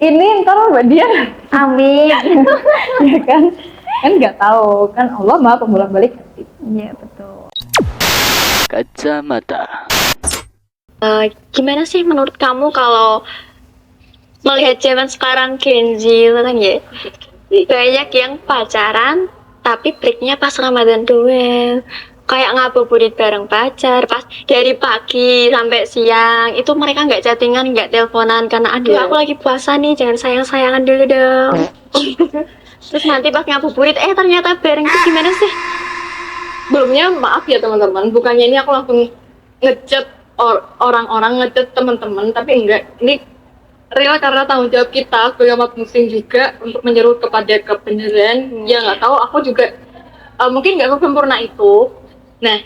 ini ntar mbak dia Amin. ya kan nggak tahu kan Allah maha pembolak-balik hati. Iya betul. Kacamata. Gimana sih menurut kamu kalau melihat zaman sekarang Gen Z kan ya, banyak yang pacaran tapi breaknya pas Ramadan doang, kayak ngabuburit bareng pacar pas dari pagi sampai siang itu mereka nggak chattingan, nggak teleponan karena aduh aku lagi puasa nih, jangan sayang-sayangan dulu dong. Terus nanti pas ngabuburit ternyata bareng. Itu gimana sih? Sebelumnya maaf ya teman-teman, bukannya ini aku langsung ngechat orang-orang, ngechat teman-teman, tapi enggak, ini real karena tanggung jawab kita sebagai umat muslim juga untuk menyeru kepada kebenaran. Ya nggak tahu, aku juga mungkin nggak sempurna itu. Nah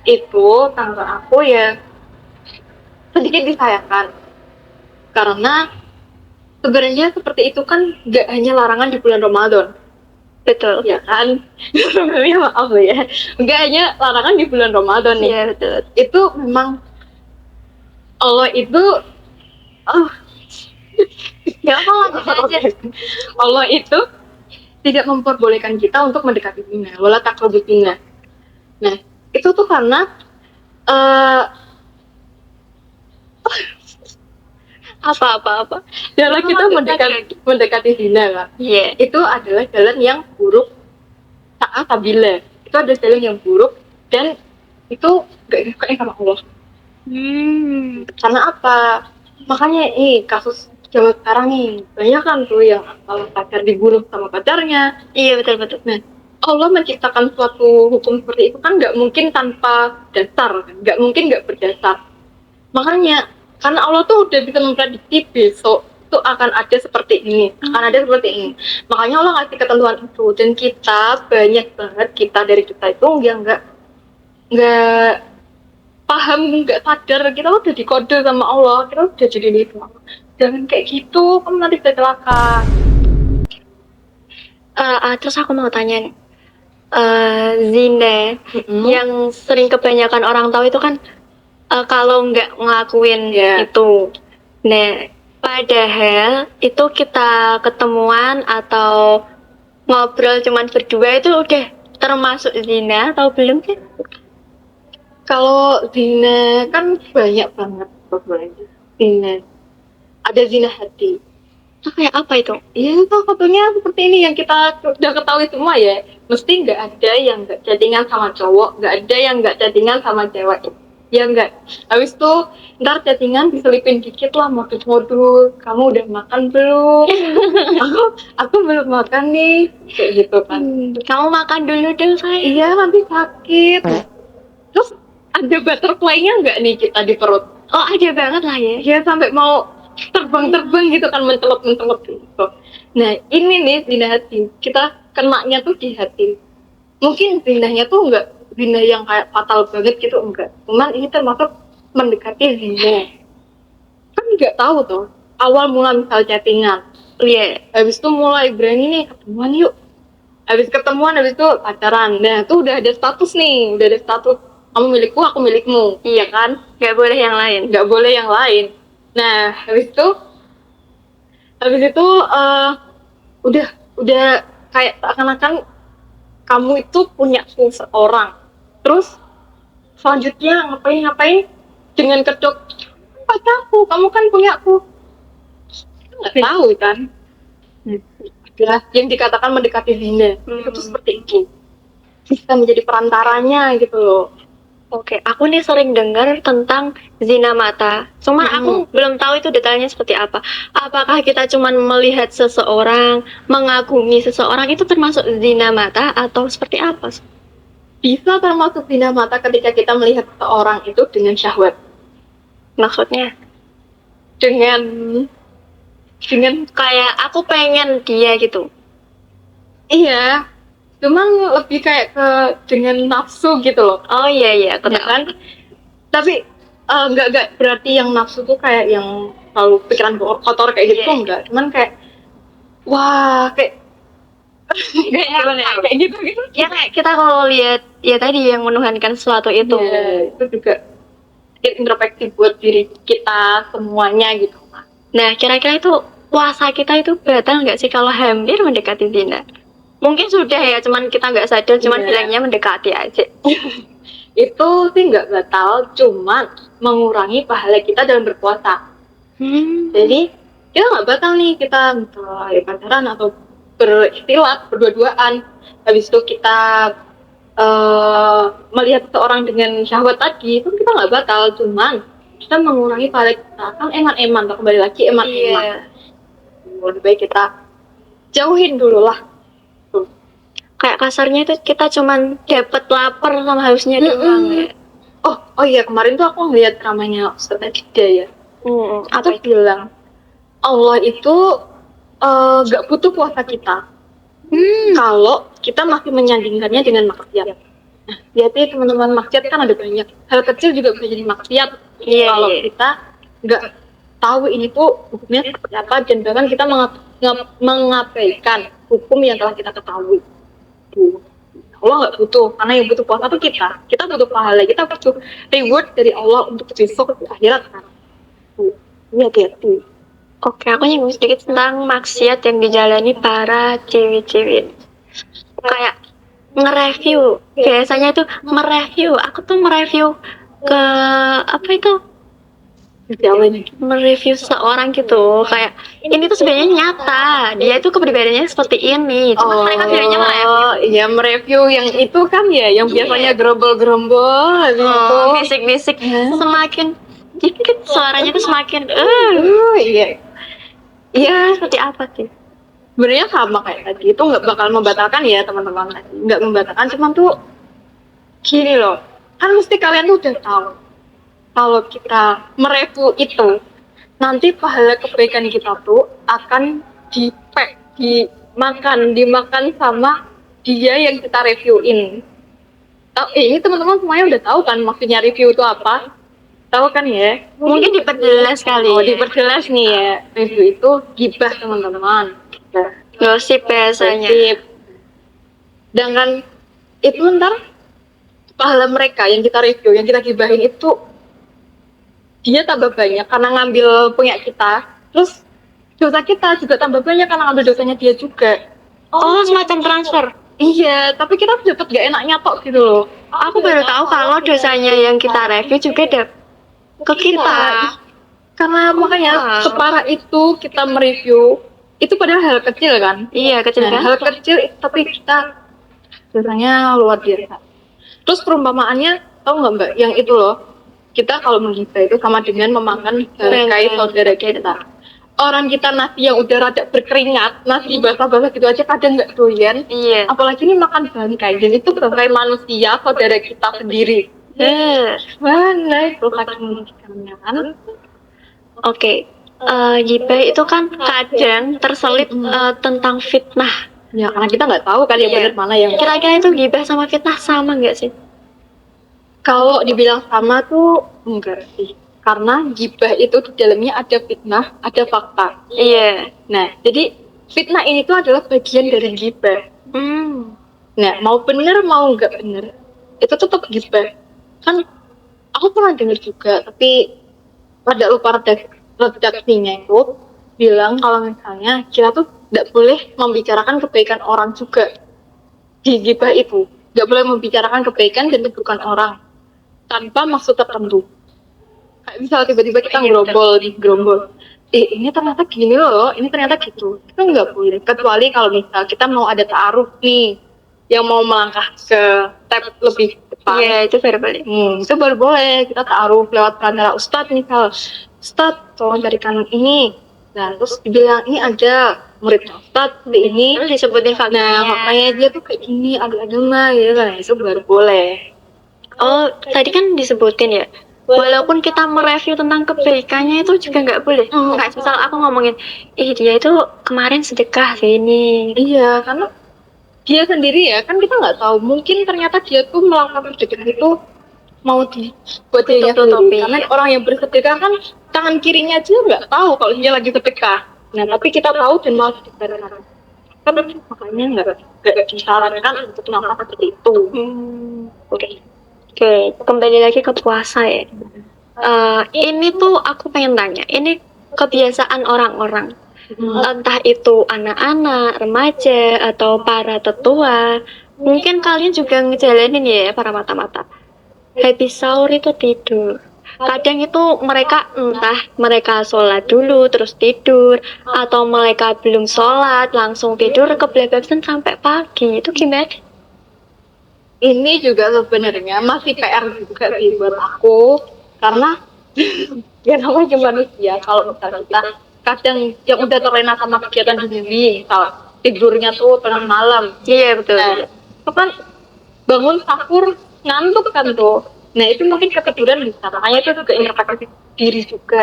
itu tanggapan aku ya sedikit disayangkan karena sebenarnya seperti itu kan nggak hanya larangan di bulan Ramadan. Betul. Ya kan, sebenarnya maaf ya, nggak hanya larangan di bulan Ramadan nih. Iya betul. Itu memang Allah itu Ya lanjut aja. Allah itu tidak memperbolehkan kita untuk mendekati zina, wala taqrabuz zina. Nah, itu tuh karena apa jalan kita mendekati zina kan. Iya. Itu adalah jalan yang buruk. Ta'atabila. Itu adalah jalan yang buruk dan itu gak disukai sama Allah. Karena apa? Makanya kasus zaman sekarang nih banyak kan tuh yang kalau pacar dibunuh sama pacarnya. Iya betul. Nah, Allah menciptakan suatu hukum seperti itu kan nggak mungkin tanpa dasar, nggak mungkin nggak berdasar. Makanya karena Allah tuh udah bisa memprediksi besok itu akan ada seperti ini, akan ada seperti ini. Makanya Allah ngasih ketentuan itu dan kita banyak banget dari kita itu nggak paham, nggak sadar kita udah dikode sama Allah, kita udah jadi gitu. Jangan kayak gitu, kamu nanti bisa celaka. Terus aku mau tanya nih, zina yang sering kebanyakan orang tahu itu kan kalau nggak ngelakuin itu. Nah, padahal itu kita ketemuan atau ngobrol cuman berdua itu udah termasuk zina atau belum sih? Kalau zina kan banyak banget problemnya. Zina, ada zina hati. Itu kayak apa itu? Iya, fotonya seperti ini yang kita udah ketahui semua ya. Mesti nggak ada yang nggak chattingan sama cowok, nggak ada yang nggak chattingan sama cewek. Ya nggak. Habis itu ntar chattingan diselipin dikit lah, modus-modus. Kamu udah makan belum? aku belum makan nih. Kayak gitu kan. Kamu makan dulu dong sayang. Iya, nanti sakit. Terus ada butterfly-nya nggak nih kita di perut? Oh ada banget lah ya. Ya sampai mau terbang gitu kan, mencelop gitu. Nah ini nih zina hati, kita kenanya tuh di hati. Mungkin zinanya tuh enggak zina yang kayak fatal banget gitu, enggak. Cuman ini termasuk mendekati zina. Kan nggak tahu tuh awal mula misal chattingan. Iya. Habis itu mulai berani nih ketemuan yuk. Habis ketemuan, habis itu pacaran. Nah tuh udah ada status nih, udah ada status. Kamu milikku, aku milikmu. Iya kan? Nggak boleh yang lain. Nggak boleh yang lain. Nah, habis itu udah kayak seakan-akan kamu itu punya seseorang. Terus selanjutnya ngapain dengan kedok pacarku, kamu kan punya aku. Nggak tahu kan? Adalah yang dikatakan mendekati zina. Itu tuh seperti itu. Bisa menjadi perantaranya gitu loh. Oke, aku nih sering dengar tentang zina mata. Cuman aku belum tahu itu detailnya seperti apa. Apakah kita cuman melihat seseorang, mengagumi seseorang itu termasuk zina mata atau seperti apa? Bisa termasuk zina mata ketika kita melihat seseorang itu dengan syahwat. Maksudnya? Dengan kayak aku pengen dia gitu. Iya. Cuman lebih kayak dengan nafsu gitu loh. Oh iya, aku tahu. Kan? Tapi nggak berarti yang nafsu tuh kayak yang selalu pikiran kotor kayak gitu, enggak. Cuman kayak wah kayak kayak gitu. Ya kayak kita kalau lihat ya tadi yang menuhankan sesuatu itu. Ya, itu juga introspeksi buat diri kita semuanya gitu. Nah kira-kira itu puasa kita itu batal nggak sih kalau hampir mendekati zina? Mungkin sudah ya, cuman kita nggak sadar, cuman Iya. bilangnya mendekati aja. Itu sih nggak batal, cuman mengurangi pahala kita dalam berpuasa. Jadi kita nggak batal nih, kita misalnya pacaran atau beristilat berdua-duaan, habis itu kita melihat seseorang dengan syahwat tadi, itu kita nggak batal, cuman kita mengurangi pahala kita. Kan eman-eman, kembali lagi eman-eman. Lebih baik kita jauhin dulu lah. Kayak kasarnya itu kita cuman dapet lapar sama hausnya doang ya. Oh iya, kemarin tuh aku ngeliat ramainya Ustaz Adida ya. Atau bilang Allah itu gak butuh puasa kita kalau kita masih menyandingkannya dengan maksiat. Nah, lihat teman-teman, maksiat kan ada banyak. Hal kecil juga bisa jadi maksiat. Iya, Kalau iya. kita nggak tahu ini tuh hukumnya seperti apa, dan bahkan kita mengabaikan hukum yang telah kita ketahui. Allah nggak butuh, karena yang butuh puasa tuh kita. Kita butuh pahala, kita butuh reward dari Allah untuk besok di akhirat kan. Hati-hati. Oke, aku nyinggung sedikit tentang maksiat yang dijalani para cewek-cewek. Kayak nge-review. Biasanya tuh mereview. Aku tuh mereview ke apa itu? Mereview seorang gitu. Kayak ini tuh sebenarnya nyata. Dia itu kepribadiannya seperti ini. Cuma mereka dirinya mereview. Iya, mereview yang itu kan ya, yang biasanya gerombol-gerombol habis itu. Bisik-bisik semakin dikit suaranya tuh semakin Iya. Iya, seperti apa sih? sebenarnya sama kayak tadi, itu nggak bakal membatalkan ya teman-teman, nggak membatalkan, cuman tuh gini loh, kan mesti kalian tuh udah tahu kalau kita mereview itu nanti pahala kebaikan kita tuh akan dimakan sama dia yang kita reviewin. Ini teman-teman semuanya udah tahu kan maksudnya review itu apa? Tahu kan ya? Mungkin diperjelas kali. Oh, diperjelas nih ya. Review itu gibah teman-teman. Gosip biasanya. Gosip. Sedangkan itu ntar pahala mereka yang kita review, yang kita gibahin itu dia tambah banyak karena ngambil punya kita. Terus dosa kita juga tambah banyak karena ngambil dosanya dia juga. Oh, semacam transfer. Iya, tapi kita dapat gak enaknya tok gitu loh. Aku baru tahu kalau dosanya yang kita review juga ke kita. Karena makanya separah itu kita mereview, itu padahal hal kecil kan. Iya, kecil Nah, kan? hal kecil tapi kita dosanya luar biasa. Terus perumpamaannya, tahu nggak Mbak, yang itu loh, kita kalau menghina itu sama dengan memakan bangkai saudara kita. Orang kita nasi yang udah rada berkeringat, nasi basah-basah gitu aja kadang nggak doyan. Iya. Apalagi ini makan bangkai, dan itu bangkai manusia, saudara kita sendiri. Mana itu lagi menunjukkannya kan? Oke. Gibah itu kan kadang terselip tentang fitnah. Ya, karena kita nggak tahu kan yang Iya. benar mana yang. Kira-kira itu gibah sama fitnah sama nggak sih? Kalau dibilang sama tuh enggak sih. Karena gibah itu di dalamnya ada fitnah, ada fakta. Iya. Nah, jadi fitnah ini tuh adalah bagian dari gibah. Nah, mau bener mau nggak bener, itu tetap gibah. Kan aku pernah dengar juga, tapi pada lupa redaksinya itu bilang kalau misalnya kita tuh nggak boleh membicarakan kebaikan orang juga di gibah itu. Nggak boleh membicarakan kebaikan dan keburukan orang tanpa maksud tertentu. Kayak misal tiba-tiba kita gerombol. Ini ternyata gini loh, ini ternyata gitu. Itu nggak boleh. Kecuali kalau misal kita mau ada ta'aruf nih, yang mau melangkah ke tab lebih depan. Iya, itu baru boleh. Itu baru boleh. Kita ta'aruf lewat perantara Ustadz misal. Ustadz, tolong carikan ini. Nah, terus dibilang ini ada murid Ustadz seperti ini. Terus disebutin Nah, faktanya. makanya dia tuh kayak gini, agama gitu kan. Itu baru boleh. Oh, tadi kan disebutin ya. Walaupun kita mereview tentang kebaikannya itu juga nggak boleh. Kayak misal aku ngomongin, dia itu kemarin sedekah sini. Iya, karena dia sendiri ya, kan kita nggak tahu. Mungkin ternyata dia tuh melakukan sedekah itu mau buat dirinya Tutup-tutupi. sendiri. Karena orang yang bersedekah kan tangan kirinya aja nggak tahu kalau dia lagi sedekah. Nah, tapi kita tahu dan mau sedekah. Kan makanya nggak disarankan untuk melakukan seperti itu. Oke, kembali lagi ke puasa ya. Ini tuh aku pengen tanya, ini kebiasaan orang-orang. Entah itu anak-anak, remaja, atau para tetua. Mungkin kalian juga ngejalanin ya para mata-mata. Habis sahur itu tidur. Kadang itu mereka entah mereka sholat dulu terus tidur, atau mereka belum sholat langsung tidur kebablasan sampai pagi. Itu gimana? Ini juga sebenarnya masih PR juga sih buat aku, karena ya namanya juga manusia. Kalau misalnya kita kadang yang udah terlena sama kegiatan sendiri, misal tidurnya tuh tengah malam, Iya betul. nah itu kan bangun sahur ngantuk kan tuh. Nah itu mungkin ketiduran bisa, makanya itu juga introspeksi diri juga.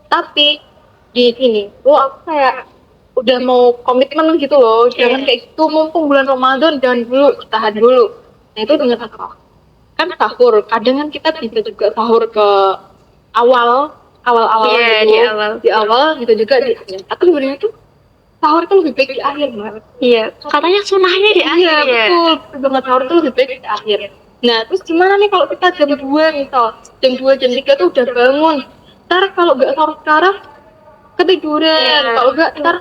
Tapi di sini tuh aku kayak udah mau komitmen gitu loh, jangan kayak gitu, mumpung bulan Ramadan jangan dulu, tahan dulu. Nah itu dengan apa? Kan sahur, kadang kan kita bisa juga sahur ke awal Iya, gitu, di awal. gitu juga di akhir. Aku sebenarnya tuh sahur tuh lebih baik di akhir banget. Iya, katanya sunahnya di akhir Iya ya. betul, banget sahur tuh lebih baik di akhir. Nah terus gimana nih kalau kita jam 2 misal, jam 2 jam 3 tuh udah bangun, ntar kalau nggak sahur sekarang ketiduran, Iya. kalau nggak ntar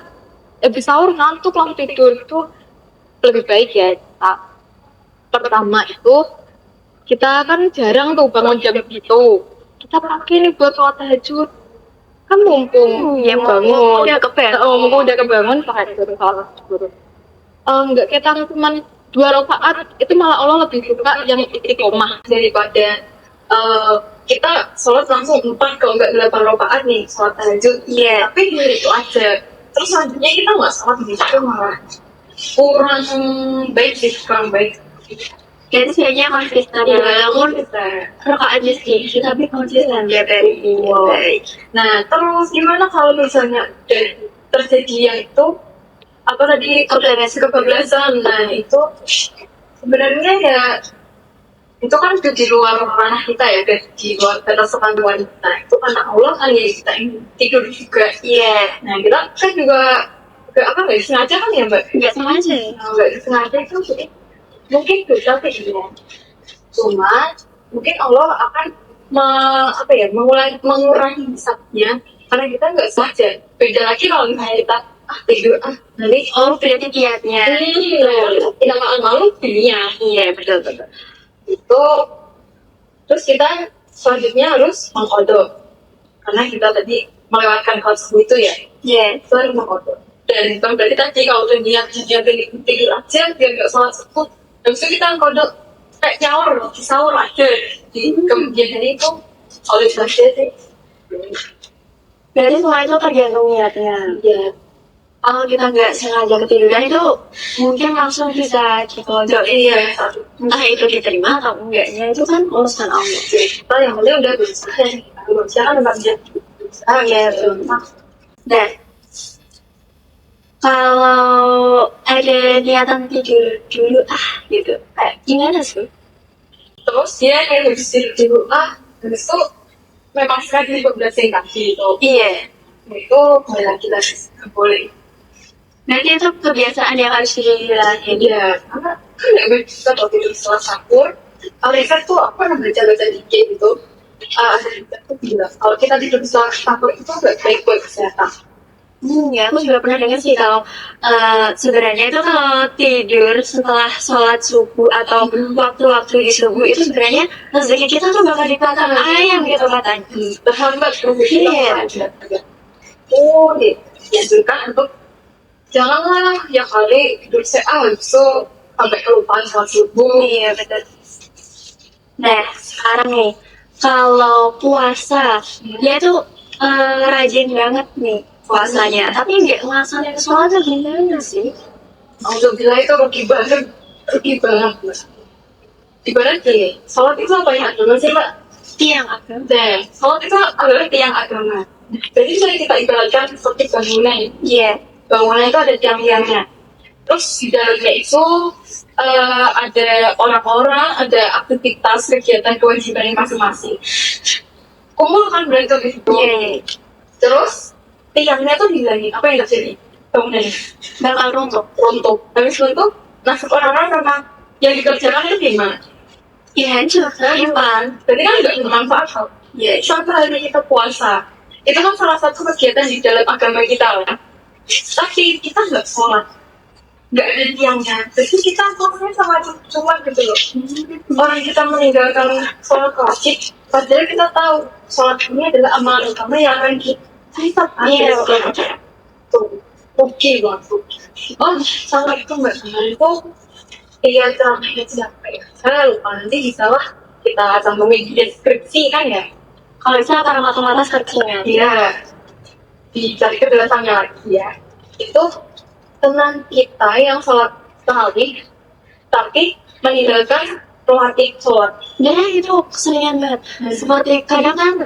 habis sahur ngantuk langsung tidur. Itu lebih baik ya kita. Pertama itu kita kan jarang tuh bangun jam itu, kita pakai nih buat sholat tahajud, kan mumpung Ya mau udah kebangun. mumpung udah kebangun pakai dulu sholat tahajud. Nggak kita cuman 2 rakaat, itu malah Allah lebih suka yang istiqomah daripada kita sholat langsung 4 kalau nggak 8 rakaat nih sholat tahajud. Iya. Tapi dari itu aja, terus selanjutnya kita nggak sholat gitu malah kurang baik sih, kurang baik. Jadi sebenarnya konsisten ya, walaupun rakaatnya sedikit tapi konsisten ya dari baik. Nah, terus gimana kalau misalnya udah terjadi yang itu apa tadi kebablasan? Nah, itu sebenarnya ya itu kan udah di luar ranah kita ya, udah di luar batas kemampuan kita. Itu karena Allah kan ya kita ini tidur juga. Iya. Nah, kita kan juga apa nggak sengaja kan ya Mbak? Nggak sengaja. Nggak sengaja itu jadi mungkin dosa kayak gitu. Cuma mungkin Allah akan mengurangi hisabnya karena kita nggak sengaja. Beda lagi kalau misalnya kita tidur nanti Berarti kiatnya. tidak malu dunia. Iya betul. Itu terus kita selanjutnya harus mengkodok karena kita tadi melewatkan hal itu ya. Iya. Itu harus mengkodok. Dan bukan berarti tadi kalau udah niat tidur aja biar nggak sholat subuh, habis itu kita kodok kayak nyaur di sahur aja di kemudian hari itu oleh saja sih. Berarti semua itu tergantung niatnya. Ya Kalau kita nggak sengaja ketiduran itu mungkin langsung bisa dikodok. iya, Entah itu diterima atau enggaknya itu kan urusan Allah. kita yang penting udah berusaha, berusaha kan tempat dia berusaha ya betul. Dan kalau ada niatan tidur dulu gitu, kayak gimana sih? Terus dia kayak habis tidur habis itu memang sekali berbelasan kaki itu Iya. itu boleh kita boleh. Berarti itu kebiasaan yang harus dihilangin. Iya, karena kan nggak bisa kalau tidur setelah sahur. Alisa tuh apa namanya baca-baca dikit gitu. Ada tuh bilang kalau kita tidur setelah sahur itu nggak baik buat kesehatan. Ya, aku juga pernah dengar sih kalau sebenarnya itu kalau tidur setelah sholat subuh atau waktu-waktu di subuh itu sebenarnya rezeki kita tuh bakal dipakan ayam gitu katanya. Terhambat rezeki Iya. Oh, dianjurkan untuk janganlah ya kali tidur so sampai kelupaan sholat subuh. Iya betul. Nah sekarang nih kalau puasa dia tuh rajin banget nih puasanya, tapi nggak ngelaksanain sholatnya gimana sih? Alhamdulillah itu rugi banget. Ibarat gini, sholat itu apa yang agama sih Mbak? Tiang agama. Dan sholat itu adalah tiang agama. Jadi misalnya kita ibaratkan seperti bangunan. Iya. Bangunan itu ada tiang-tiangnya. Terus di dalamnya itu ada orang-orang, ada aktivitas, kegiatan, kewajiban masing-masing. Kumpul kan berarti di situ. Iya. Terus tiangnya tuh dihilangin. Apa yang terjadi? Bangunannya Bakal runtuh. Habis itu nasib orang-orang sama yang dikerjakan itu gimana? ya hancur. Iman. Berarti kan nggak bermanfaat. Iya. Sampai hari kita puasa. Itu kan salah satu kegiatan di dalam agama kita lah. tapi kita nggak sholat, nggak ada tiangnya, jadi kita ngomongnya sama cuma gitu loh. Orang kita meninggalkan sholat wajib, padahal kita tahu sholat ini adalah amalan utama yang akan kita tuh oke banget tuh. Oh salah itu nggak salah itu iya ceramahnya siapa ya, saya lupa, nanti bisa lah kita cantumin di deskripsi kan ya. Kalau bisa para mata-mata searching Iya, dicari kejelasannya lagi ya. Itu teman kita yang sholat tarawih tapi meninggalkan rawatib sholat. Jadi itu keseringan banget. Seperti kadang kan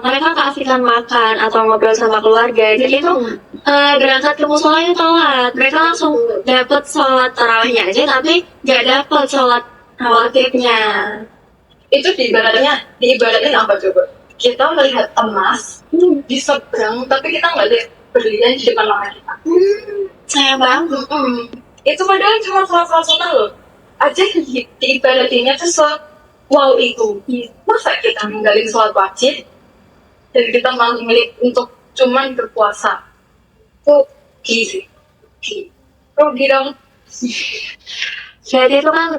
mereka keasikan makan atau ngobrol sama keluarga. Jadi itu berangkat ke musola itu telat. Mereka langsung dapat sholat tarawihnya aja, tapi nggak dapat sholat rawatibnya. Itu diibadatin apa coba? Kita melihat emas di seberang, tapi kita nggak lihat berlian di depan mata kita. Sayang banget. Itu padahal cuma sholat sunnah loh. Aja diibadatinnya tuh sholat wow itu. Masa kita ninggalin sholat wajib dan kita malah milih untuk cuman berpuasa? Tuh gizi. Rugi dong. Jadi itu kan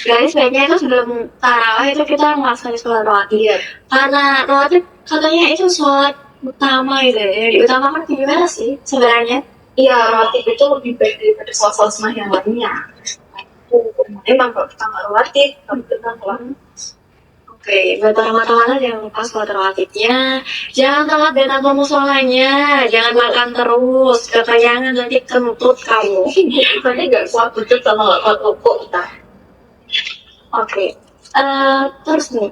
jadi sebaiknya itu sebelum tarawih itu kita melaksanakan sholat rawatib. Iya. Karena rawatib katanya itu sholat utama gitu ya. Diutamakan gimana sih sebenarnya? Iya, rawatib itu lebih baik daripada sholat sunnah yang lainnya. Emang kalau kita nggak rawatib, kalau kita sholat. Oke, buat para mata-mata jangan lupa sholat rawatibnya. Jangan telat datang ke musolanya. Jangan makan terus. Kekenyangan nanti kentut kamu. Soalnya nggak kuat wujud sama nggak kuat rokok kita. Oke, terus nih,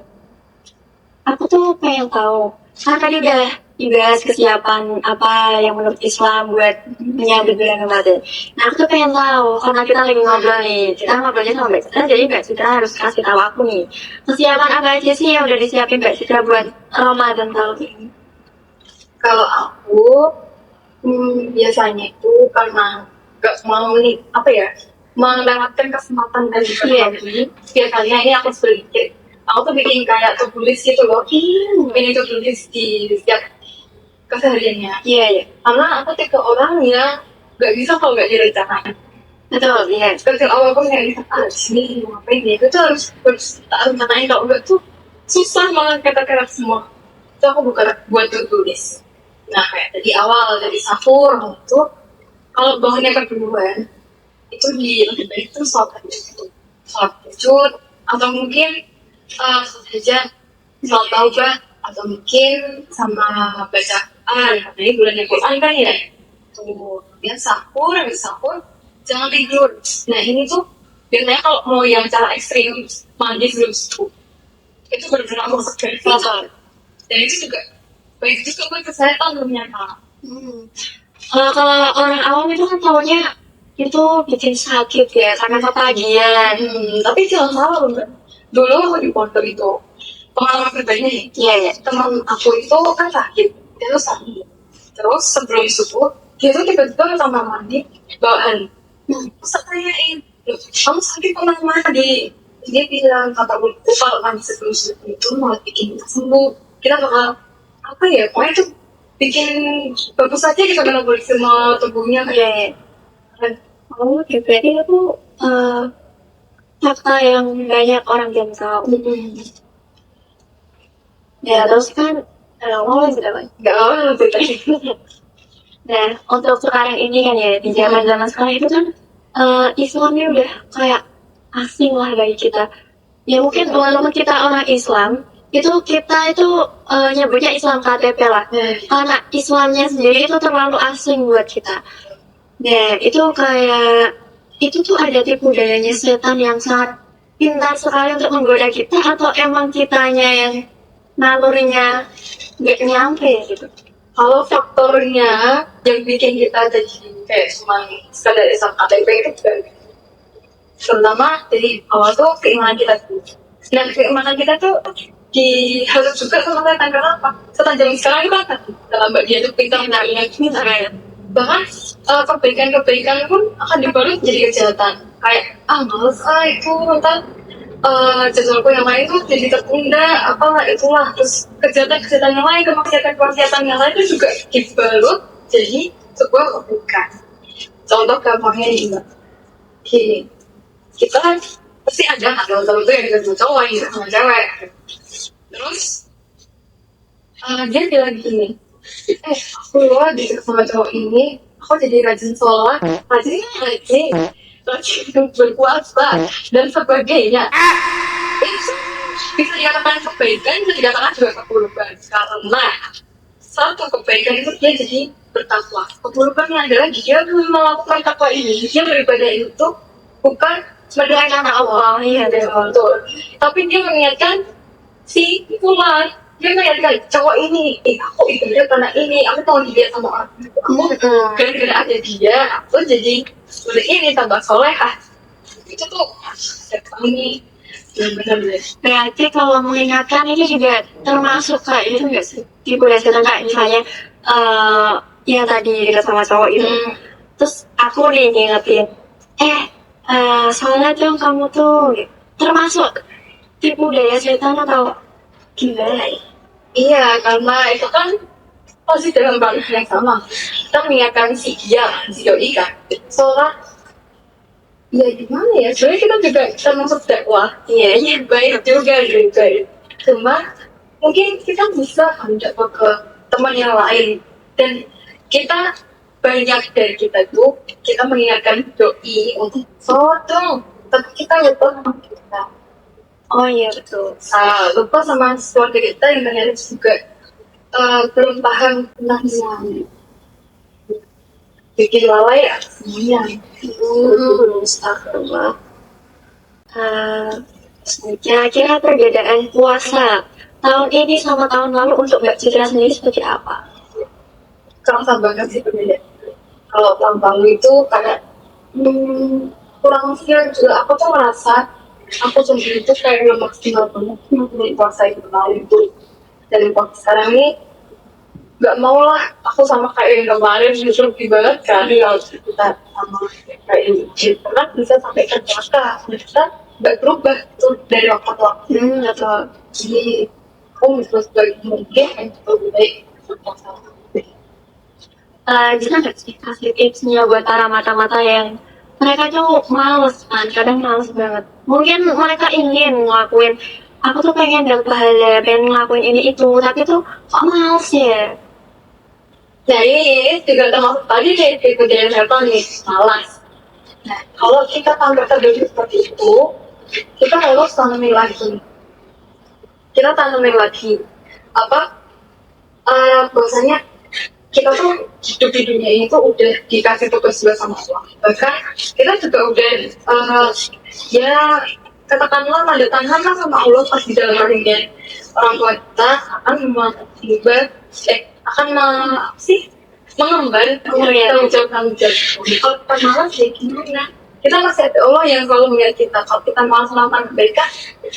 aku tuh pengen tahu. Kan tadi udah dibahas kesiapan apa yang menurut Islam buat menyambut bulan Ramadan. Nah, aku tuh pengen tahu, karena kita lagi ngobrol nih, kita ngobrolnya sama Mbak Citra, jadi Mbak Citra harus kasih tahu aku nih, kesiapan apa aja sih yang udah disiapin Mbak Citra buat Ramadan tahun ini? Kalau aku biasanya itu karena nggak mau nih melewatkan kesempatan dan lagi. Biasanya ini aku sedikit. Aku tuh bikin kayak to-do list gitu loh. Ini to-do list di setiap kesehariannya. Iya. Karena aku tipe orang yang nggak bisa kalau nggak direncanakan. Betul, iya. Kecil awal aku nggak bisa, sini mau ngapain ya? Itu harus tak rencanain, kalau nggak tuh susah banget kata-kata semua. Itu aku buat to-do list. Nah kayak tadi awal dari sahur itu, kalau bangunnya keduluan, itu lebih baik tuh sholat tahajud atau mungkin saja sholat taubat atau mungkin sama baca karena ini bulan Quran kan ya. Kemudian sahur jangan tidur. Nah ini tuh biasanya kalau mau yang cara ekstrim mandi sebelum subuh itu benar-benar aku segar. Dan itu juga baik juga buat kesehatan ternyata. Kalau orang awam itu kan taunya itu bikin sakit ya karena kepagian. Tapi jangan salah loh Mbak. Dulu aku di pondok itu pengalaman pribadinya nih. Iya. Teman aku itu kan sakit, dia tuh sakit. Terus sebelum subuh dia tuh tiba-tiba kamar mandi bawaan. Terus aku tanyain, kamu sakit pernah mandi? Dia bilang kata aku kalau mandi sebelum subuh itu malah bikin kita sembuh. Kita bakal apa ya? Pokoknya itu bikin bagus aja kita kena semua tubuhnya. Iya. Oh, berarti itu fakta yang banyak orang belum tahu. Ya, terus kan ngomong sudah banyak. Gak apa tadi. Nah, untuk sekarang ini kan ya, di zaman sekarang itu kan Islamnya udah kayak asing lah bagi kita. Ya mungkin walaupun kita orang Islam, itu kita itu nyebutnya Islam KTP lah. Karena Islamnya sendiri itu terlalu asing buat kita. Dan itu kayak itu tuh ada tipu dayanya setan yang sangat pintar sekali untuk menggoda kita, atau emang kitanya yang nalurinya nggak nyampe gitu. Kalau faktornya yang bikin kita jadi kayak cuma sekadar Islam KTP itu juga terutama dari awal tuh keimanan kita tuh. Nah keimanan kita tuh diharus juga sama setan. Karena apa? Setan zaman sekarang itu kan dalam dia itu pintar ya. Bahkan kebaikan pun akan dibalut jadi kejahatan. Kayak males itu ntar jadwalku yang lain tuh jadi tertunda, apalah itulah. Terus kejahatan yang lain, kemaksiatan yang lain itu juga dibalut Jadi sebuah hubungan. Contoh gampangnya gini, kita kan pasti ada teman-teman tuh yang deket sama cowok gitu sama cewek. Terus dia bilang gini, aku loh deket sama cowok ini, aku jadi rajin sholat, rajin berpuasa dan sebagainya. Itu bisa dikatakan kebaikan, bisa dikatakan juga keburukan karena satu kebaikan itu dia jadi bertakwa. Keburukannya adalah dia melakukan takwa ini, dia beribadah itu bukan mendengarkan Allah, iya betul. Tapi dia mengingatkan si Fulan, dia mengingatkan cowok ini, aku ibadah karena ini, aku tahu dia sama aku, gara-gara ada dia, aku jadi seperti ini tambah solehah. Itu tuh ini benar-benar. Berarti kalau mengingatkan ini juga termasuk kayak itu nggak sih? Di budaya kita kayak misalnya yang tadi dekat sama cowok itu, terus aku nih ngingetin, soalnya dong kamu tuh termasuk tipu daya setan atau gimana? Iya, karena itu kan pasti dalam bangsa yang sama. Kita mengingatkan si doi kan. Soalnya ya gimana ya, sebenarnya kita juga termasuk dakwah. Iya, baik juga gitu. Cuma mungkin kita bisa mendakwah ke teman yang lain. Dan kita banyak dari kita tuh, kita mengingatkan doi untuk sholat dong. Tapi kita lupa sama kita. Oh iya betul. Lupa sama keluarga kita yang ternyata juga belum paham tentang Islam. Bikin lalai ya semuanya. Astagfirullah. Kira-kira perbedaan puasa tahun ini sama tahun lalu untuk Mbak Citra sendiri seperti apa? Kerasa banget sih berbeda. Kalau tahun lalu itu kayak kurang siang juga. Aku tuh merasa aku sendiri itu kayak belum maksimal banget di puasa itu tahun itu. Dan puasa sekarang ini nggak mau lah aku sama kayak yang kemarin justru lebih banget kan kalau kita sama kayak ini karena bisa sampai ke puasa kita nggak berubah tuh dari waktu ke waktu. Betul. Jadi aku bisa sebaik mungkin untuk lebih baik berpuasa. Bisa nggak sih kasih tipsnya buat para mata-mata yang mereka tuh males kan, kadang males banget. Mungkin mereka ingin ngelakuin, aku tuh pengen dapat pahala, pengen ngelakuin ini itu, tapi tuh kok males ya? Nah ini juga termasuk tadi deh tipe dari setan nih, malas. Nah kalau kita tambah terjadi seperti itu, kita harus tanamin lagi. Kita tanamin lagi apa? Bahwasanya kita tuh hidup di dunia ini tuh udah dikasih tugas juga sama Allah. Bahkan kita juga udah ya katakanlah tanda tangan lah sama Allah pas di dalam harinya orang tua kita akan mengemban tanggung jawab. Kalau kita malas ya gimana? Kita masih ada Allah yang selalu melihat kita. Kalau kita malas melakukan kebaikan,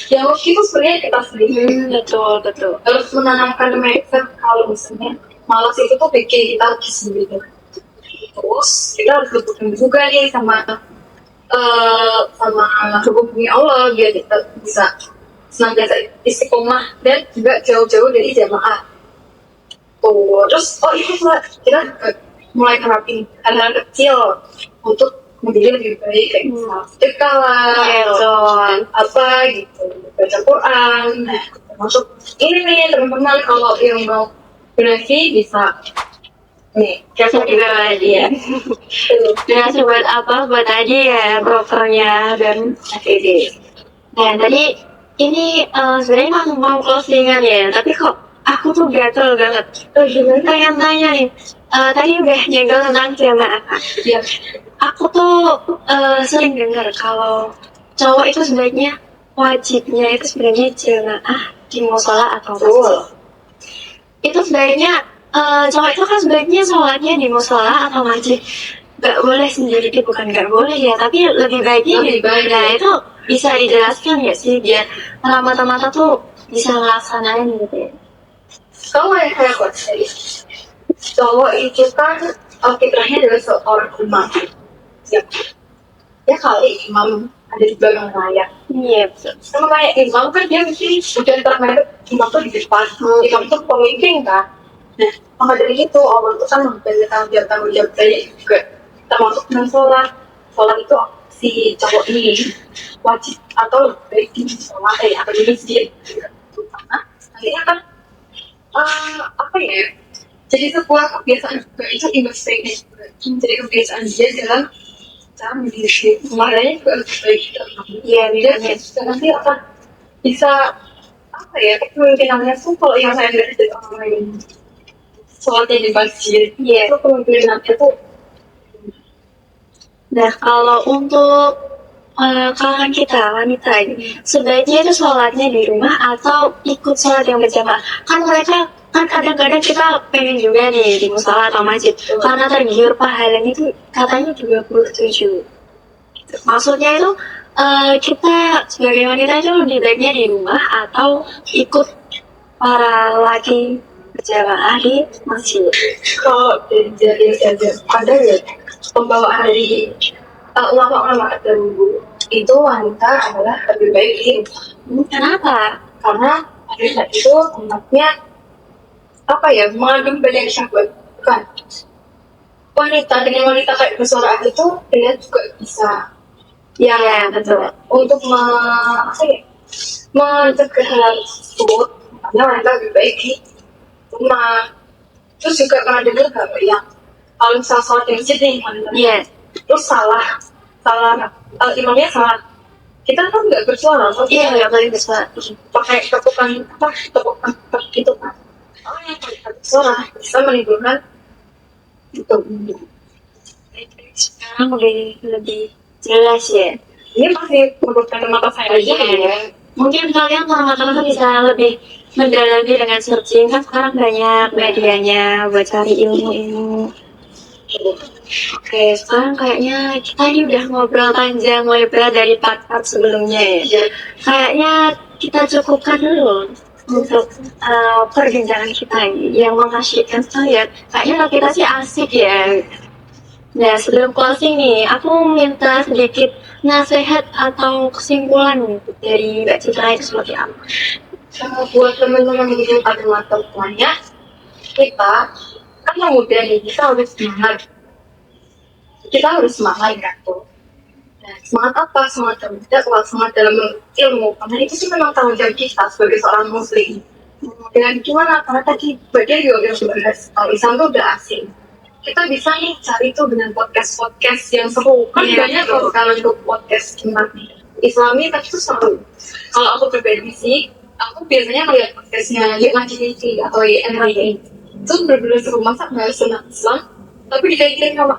ya itu sebenarnya kita sendiri. Betul. Harus menanamkan mindset kalau misalnya malas itu tuh bikin kita lagi sendiri. Terus kita harus berhubung juga nih sama hubungi Allah biar kita bisa senantiasa istiqomah dan juga jauh-jauh dari jamaah. Terus itu kita mulai terapin hal-hal kecil untuk menjadi lebih baik kayak misalnya sedekah lah, apa gitu, baca Quran. Nah, termasuk ini nih teman-teman kalau yang mau donasi bisa nih kasih juga lagi ya. Donasi buat apa? Buat tadi ya brokernya dan APD. Nah tadi ini sebenarnya mau closingan ya, tapi kok aku tuh gatel banget. Pengen tanya nih, tadi udah nyenggol tentang jamaah. Ya. Aku tuh sering dengar kalau cowok itu sebaiknya wajibnya itu sebenarnya jamaah di musola atau masjid. Itu sebaiknya cowok itu kan sebaiknya sholatnya di musola atau masjid. Gak boleh sendiri, bukan gak boleh ya, tapi lebih baiknya nah itu bisa dijelaskan nggak sih biar para mata-mata tuh bisa ngelaksanain gitu ya. Kalau yang saya buat sih, cowok itu kan fitrahnya adalah seorang imam. Ya kali imam ada di belakang layar. Iya betul. Sama kayak imam kan dia mesti udah termenit imam tuh di depan. Imam tuh pemimpin kan. Nah, maka dari itu Allah itu kan memberi tanggung jawab saya juga termasuk dengan sholat itu si cowok ini wajib atau lebih baik di sholat atau di masjid karena nantinya kan apa ya, jadi sebuah kebiasaan juga, itu investasi juga, jadi kebiasaan dia dalam cara mendidik maknanya juga lebih baik ya, dan juga nanti akan bisa apa ya, kemungkinannya tuh kalau yang saya lihat dari orang lain sholatnya di masjid itu kemungkinannya tuh. Nah, kalau untuk kalangan kita wanita ini, sebaiknya itu sholatnya di rumah atau ikut sholat yang berjamaah. Kan mereka kan kadang-kadang kita pengen juga nih di musola atau masjid, karena tergiur pahalanya itu katanya 27. Maksudnya itu kita sebagai wanita itu lebih baiknya di rumah atau ikut para laki berjamaah di masjid. Kalau dari ada ya pembawaan dari ulama-ulama terdahulu itu wanita adalah lebih baik di rumah. Kenapa? Karena wanita itu tempatnya apa ya, mengandung banyak syahwat. Bukan wanita dengan wanita kayak bersuara itu dia juga bisa Ya, betul. untuk mencegah hal tersebut. Makanya wanita lebih baik di rumah. Terus juga pernah dengar gak yang kalau misalnya sholat di masjid nih wanita, terus salah imamnya salah, kita kan nggak bersuara, Nggak boleh bersuara. pakai tepukan gitu kan. Orang yang pakai bersuara bisa menimbulkan itu. Sekarang udah lebih jelas ya. Ini masih menurut mata saya aja ya. Mungkin kalian teman-teman bisa lebih mendalami dengan searching, kan sekarang banyak medianya buat cari ilmu. Oke, sekarang kayaknya kita ini udah ngobrol panjang lebar dari part-part sebelumnya ya. Kayaknya kita cukupkan dulu untuk perbincangan kita ini yang menghasilkan saya. Kayaknya kita sih asik ya. Nah, sebelum closing nih, aku minta sedikit nasihat atau kesimpulan dari Mbak Citra itu seperti apa? Buat teman-teman yang ada mata kuliahnya, kita kan yang muda nih, kita harus semangat kan tuh. Nah, semangat apa? Semangat dalam dakwah, semangat dalam ilmu. Karena itu sih memang tanggung jawab kita sebagai seorang muslim. Dengan gimana? Karena tadi bagian juga udah bahas, kalau Islam tuh udah asing. Kita bisa nih cari tuh dengan podcast yang seru. Kan banyak kalau sekarang untuk podcast tentang Islami, tapi itu seru. Kalau aku pribadi sih, aku biasanya melihat podcastnya Ngaji TV atau YNRI. Itu bener-bener seru, masa nggak senang Islam, tapi dikaitin sama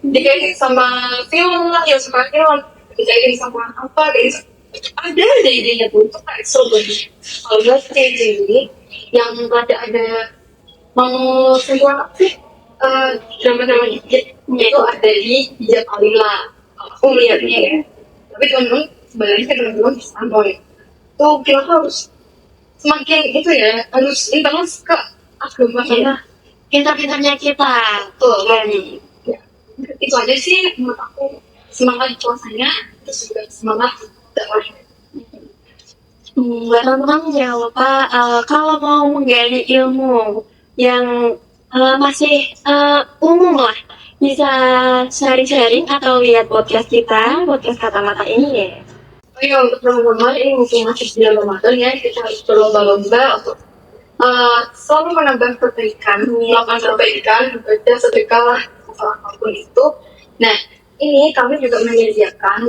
dikaitin sama film lah, yang suka film, dikaitin sama apa, ada ide-idenya tuh, itu kayak seru banget. Kalau buat TV yang ada mau sentuhan apa sih? Drama-drama dikit itu ada di Hijab Alila. Aku melihatnya ya, tapi teman-teman sebenarnya teman-teman bisa boy. Tuh kita harus semakin itu ya, harus intens ke agama kita. Pintar-pintarnya kita tuh Gani. Ya, itu aja sih menurut aku, semangat puasanya, terus juga semangat dakwahnya. Buat teman-teman jangan lupa kalau mau menggali ilmu yang masih umum lah, bisa sharing-sharing atau lihat podcast kita, podcast Kata Mata ini ya. Oh iya, untuk teman-teman ini mungkin masih bulan Ramadan ya, kita harus berlomba-lomba untuk selalu menambah kebaikan, melakukan kebaikan, bekerja sedekah lah, apapun itu. Nah, ini kami juga menyediakan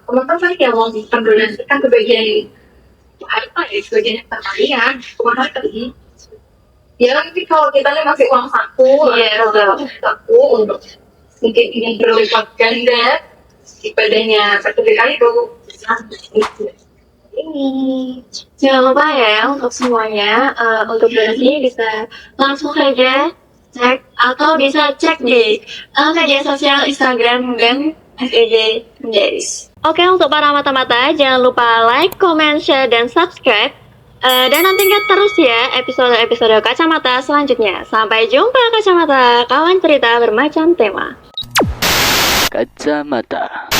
teman-teman yang mau mendonasikan kebagian harta ya, sebagian harta kalian, uang harta ini. Ya nanti kalau kita nih masih uang saku, saku untuk mungkin ingin berlipat ganda ibadahnya sertifikat itu. Ini jangan lupa ya untuk semuanya, untuk donasi bisa langsung saja cek atau bisa cek di media sosial Instagram dan FB Menderis. Oke, untuk para mata-mata jangan lupa like, comment, share, dan subscribe. Dan nantikan terus ya episode-episode Kacamata selanjutnya. Sampai jumpa Kacamata, kawan cerita bermacam tema. Kacamata.